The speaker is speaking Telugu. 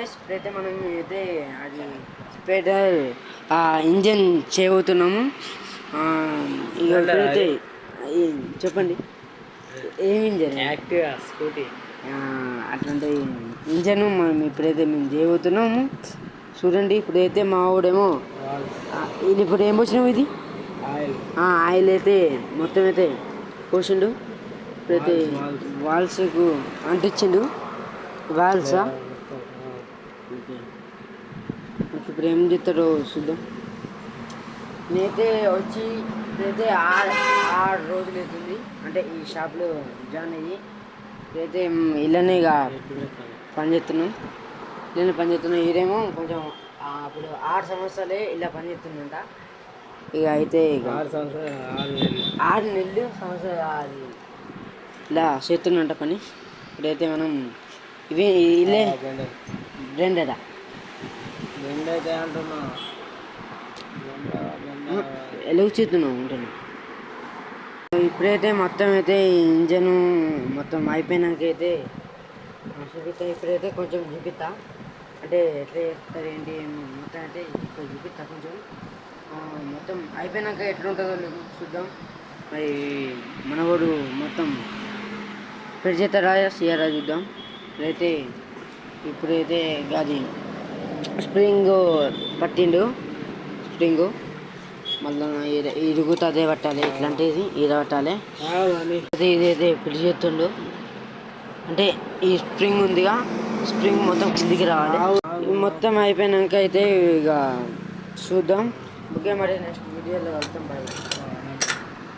గాయస్ ఇప్పుడైతే మనం అయితే అది స్పేటర్ ఇంజన్ చేయబోతున్నాము. ఇక ఇప్పుడైతే చెప్పండి ఏం ఇంజన్? Activa scooty. అట్లాంటి ఇంజన్ మనం ఇప్పుడైతే మేము చేయబోతున్నాము. చూడండి ఇప్పుడైతే మా వాడేమో ఇది ఇప్పుడు ఏం పోసినావు ఇది ఆయిల్ అయితే మొత్తం అయితే పోసిండు. ఇప్పుడైతే వాల్స్కు అంటించిండు. వాల్సా ఇప్పుడు ఏం చెప్తాడో చూద్దాం. నేనైతే వచ్చి ఇప్పుడైతే 6 రోజులు అవుతుంది అంటే ఈ షాప్లో జాయిన్ అయ్యి. ఇప్పుడైతే ఇళ్ళనే ఇక పనిచేస్తున్నాం. ఇదేమో కొంచెం అప్పుడు 6 సంవత్సరాలే ఇలా పనిచేస్తుందంట. ఇక అయితే ఇక 6 నెలలు సంవత్సరాలు అది ఇలా చేస్తున్నంట పని. ఇప్పుడైతే మనం ఇవి ఇల్లే బ్లెండరా అయితే అంటున్నా ఎలా చేస్తున్నావు ఉంటున్నా. ఇప్పుడైతే మొత్తం అయితే ఇంజన్ మొత్తం అయిపోయినాక అయితే చూపిస్తా. ఇప్పుడైతే కొంచెం చూపిస్తా అంటే ఎట్లా చేస్తారు ఏంటి మొత్తం అయితే ఇక్కడ చూపిస్తా. కొంచెం మొత్తం అయిపోయినాక ఎట్లుంటుందో లేదు చూద్దాం. మరి మనవాడు మొత్తం పెట్టి చేస్తారా సీఆరా చూద్దాం. ఇప్పుడైతే అది స్ప్రింగ్ పట్టిండు. స్ప్రింగు మళ్ళీ ఇరుగుతుంది పట్టాలి. ఇట్లాంటిది ఈర పట్టాలి. ఇదైతే పెళ్లి చేస్తుండు అంటే ఈ స్ప్రింగ్ ఉందిగా స్ప్రింగ్ మొత్తం కిందికి రావాలి. మొత్తం అయిపోయినాక అయితే ఇక చూద్దాం. ఓకే మరి నెక్స్ట్ వీడియోలో వెళ్తాం. బాయ్.